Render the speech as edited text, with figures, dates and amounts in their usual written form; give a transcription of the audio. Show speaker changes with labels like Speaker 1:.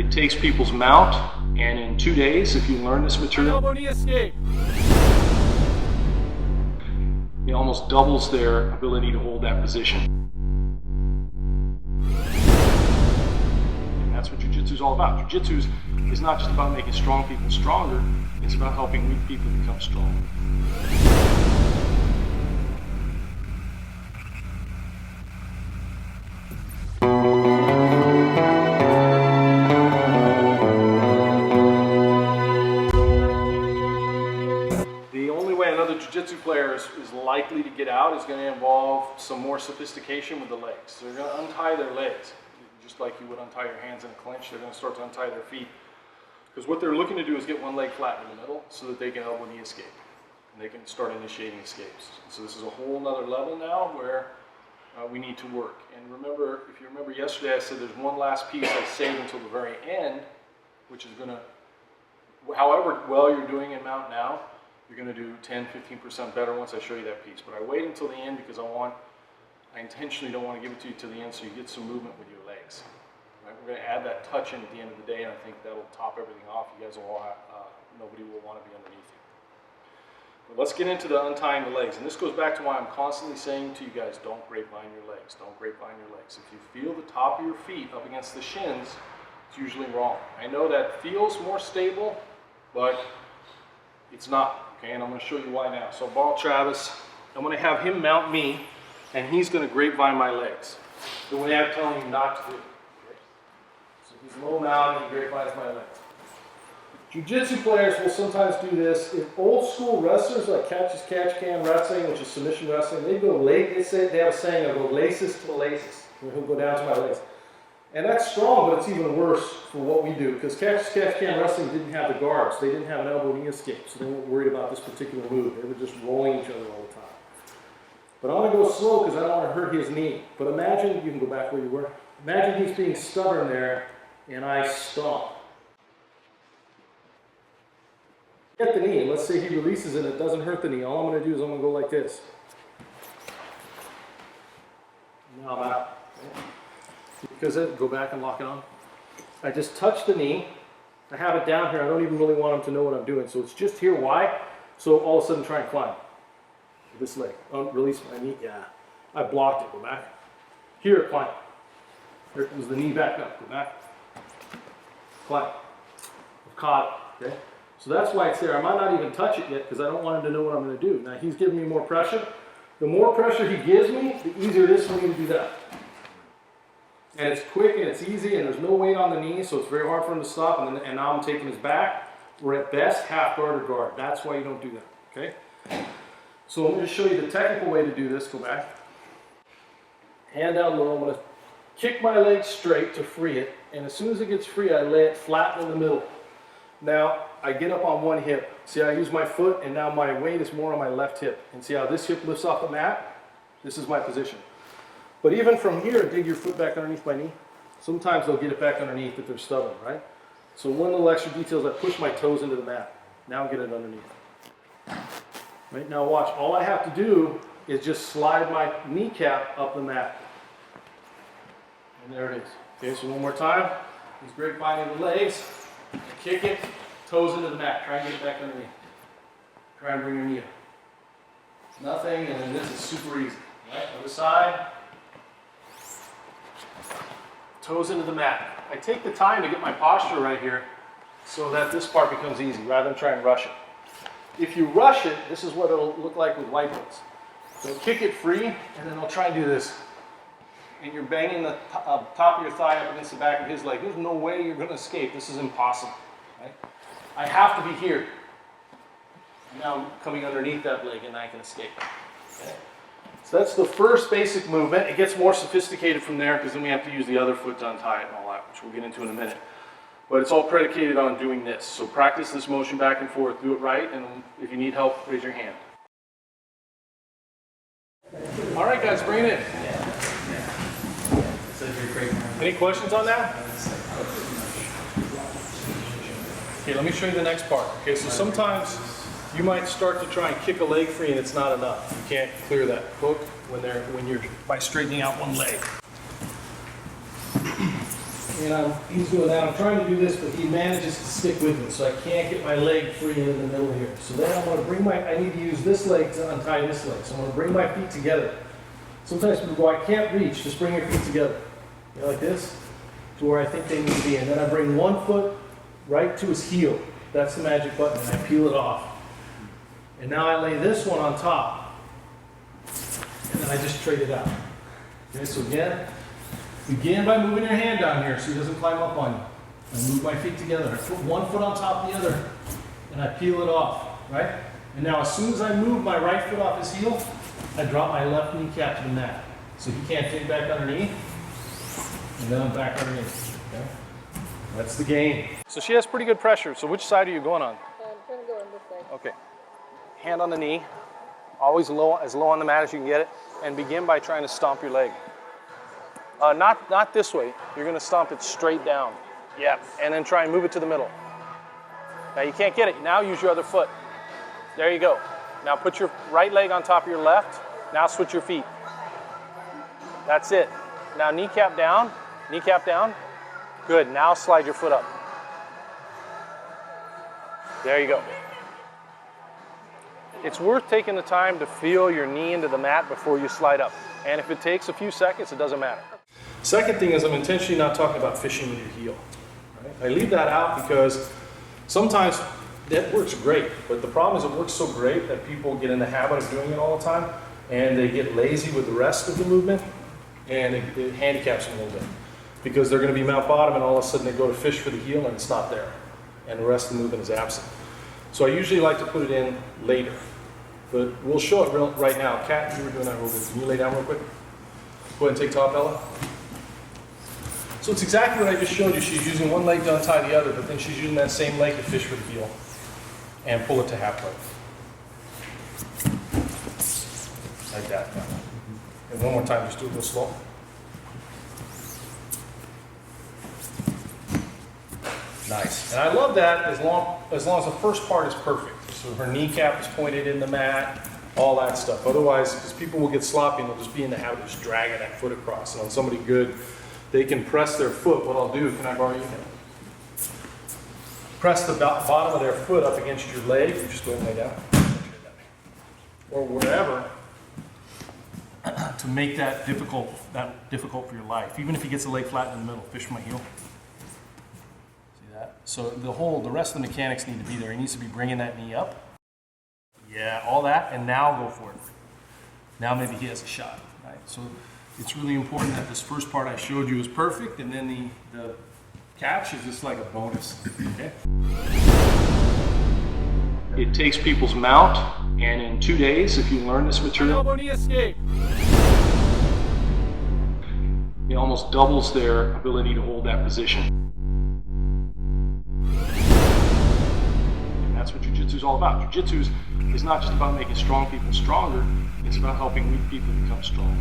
Speaker 1: it takes people's mount, and in 2 days, if you learn this material, it almost doubles their ability to hold that position. And that's what Jiu-Jitsu is all about. Jiu-Jitsu is not just about making strong people stronger, it's about helping weak people become strong. The only way another Jiu-Jitsu player is likely to get out is going to involve some more sophistication with the legs. So they're going to untie their legs, just like you would untie your hands in a clinch. They're going to start to untie their feet. Because what they're looking to do is get one leg flat in the middle so that they can elbow knee escape. And they can start initiating escapes. So this is a whole nother level now where we need to work. And remember, if you remember yesterday, I said there's one last piece I save until the very end, which is going to, however well you're doing in mount now, you're going to do 10-15% better once I show you that piece. But I wait until the end because I intentionally don't want to give it to you till the end so you get some movement with your legs. Right? We're going to add that touch in at the end of the day, and I think that'll top everything off. You guys will all have, nobody will want to be underneath you. But let's get into the untying the legs. And this goes back to why I'm constantly saying to you guys, don't grapevine your legs. Don't grapevine your legs. If you feel the top of your feet up against the shins, it's usually wrong. I know that feels more stable, but it's not. Okay, and I'm going to show you why now. So ball Travis, I'm going to have him mount me, and he's going to grapevine my legs the way I'm telling you not to do. Okay? So he's low mount and he grapevines my legs. Jiu-Jitsu players will sometimes do this. If old school wrestlers like catch-can wrestling, which is submission wrestling, they go they have a saying, I go laces to laces. He'll go down to my legs. And that's strong, but it's even worse for what we do, because catch-can wrestling didn't have the guards. They didn't have an elbow knee escape, so they weren't worried about this particular move. They were just rolling each other all the time. But I'm going to go slow because I don't want to hurt his knee. But imagine, you can go back where you were. Imagine he's being stubborn there, and I stomp. Get the knee, and let's say he releases it, it doesn't hurt the knee. All I'm going to do is I'm going to go like this. Now I'm out. Because go back and lock it on. I just touch the knee. I have it down here. I don't even really want him to know what I'm doing. So it's just here. Why? So all of a sudden try and climb. This leg. Release my knee. Yeah. I blocked it. Go back. Here, climb. Here comes the knee back up. Go back. Climb. I've caught it. Okay? So that's why it's there. I might not even touch it yet because I don't want him to know what I'm going to do. Now he's giving me more pressure. The more pressure he gives me, the easier it is for me to do that. And it's quick and it's easy and there's no weight on the knee, so it's very hard for him to stop. And now I'm taking his back. We're at best half guard or guard. That's why you don't do that. Okay? So I'm going to show you the technical way to do this. Go back. Hand down low. I'm going to kick my leg straight to free it. And as soon as it gets free, I lay it flat in the middle. Now, I get up on one hip. See, I use my foot, and now my weight is more on my left hip. And see how this hip lifts off the mat? This is my position. But even from here, dig your foot back underneath my knee. Sometimes they'll get it back underneath if they're stubborn, right? So one little extra detail is I push my toes into the mat. Now get it underneath. Right, now watch. All I have to do is just slide my kneecap up the mat. And there it is. Okay, so one more time. He's grapevining the legs. Kick it, toes into the mat. Try and get it back underneath. Try and bring your knee up. It's nothing, and then this is super easy. Right, other side. Toes into the mat. I take the time to get my posture right here so that this part becomes easy rather than try and rush it. If you rush it, this is what it'll look like with white belts. So kick it free, and then I'll try and do this. And you're banging the top of your thigh up against the back of his leg. There's no way you're going to escape. This is impossible. Right? I have to be here. Now I'm coming underneath that leg and I can escape. Okay? So that's the first basic movement. It gets more sophisticated from there because then we have to use the other foot to untie it and all that, which we'll get into in a minute. But it's all predicated on doing this. So practice this motion back and forth. Do it right, and if you need help, raise your hand. All right, guys, bring it in. Any questions on that? Okay, let me show you the next part. Okay, so sometimes you might start to try and kick a leg free and it's not enough. You can't clear that hook when you're by straightening out one leg. and he's doing that. I'm trying to do this, but he manages to stick with me, so I can't get my leg free in the middle here. So then I'm going to I need to use this leg to untie this leg. So I'm going to bring my feet together. Sometimes people go, I can't reach, just bring your feet together. You know, like this, to where I think they need to be. And then I bring one foot right to his heel. That's the magic button, and I peel it off. And now I lay this one on top. And then I just trade it out. Okay, so again, begin by moving your hand down here so he doesn't climb up on you. I move my feet together. I put one foot on top of the other, and I peel it off, right? And now as soon as I move my right foot off his heel, I drop my left kneecap to the mat. So he can't fit back underneath, and then I'm back underneath, okay? That's the game. So she has pretty good pressure. So which side are you going on?
Speaker 2: I'm trying to go on this side.
Speaker 1: Okay. Hand on the knee, always low, as low on the mat as you can get it, and begin by trying to stomp your leg. Not this way. You're going to stomp it straight down. Yeah, and then try and move it to the middle. Now you can't get it. Now use your other foot. There you go. Now put your right leg on top of your left. Now switch your feet. That's it. Now kneecap down, kneecap down. Good, now slide your foot up. There you go. It's worth taking the time to feel your knee into the mat before you slide up. And if it takes a few seconds, it doesn't matter. Second thing is I'm intentionally not talking about fishing with your heel. Right? I leave that out because sometimes that works great, but the problem is it works so great that people get in the habit of doing it all the time, and they get lazy with the rest of the movement, and it handicaps them a little bit. Because they're going to be mount bottom, and all of a sudden they go to fish for the heel, and it's not there. And the rest of the movement is absent. So I usually like to put it in later. But we'll show it right now. Kat, you were doing that real good. Can you lay down real quick? Go ahead and take top, Ella. So it's exactly what I just showed you. She's using one leg to untie the other, but then she's using that same leg to fish for the heel and pull it to halfway. Like that. And one more time, just do it real slow. Nice. And I love that as long as the first part is perfect. So her kneecap is pointed in the mat, all that stuff. Otherwise, because people will get sloppy and they'll just be in the habit of just dragging that foot across. And on somebody good, they can press their foot. What I'll do, can I borrow you? Press the bottom of their foot up against your leg. You just go ahead and lay down. Or wherever, to make that difficult for your life. Even if he gets the leg flat in the middle, fish from my heel. So the rest of the mechanics need to be there. He needs to be bringing that knee up. Yeah, all that, and now go for it. Now maybe he has a shot, right? So it's really important that this first part I showed you is perfect, and then the catch is just like a bonus, okay? It takes people's mount, and in 2 days, if you learn this material, it almost doubles their ability to hold that position. That's what Jiu-Jitsu is all about. Jiu-Jitsu is not just about making strong people stronger, it's about helping weak people become strong.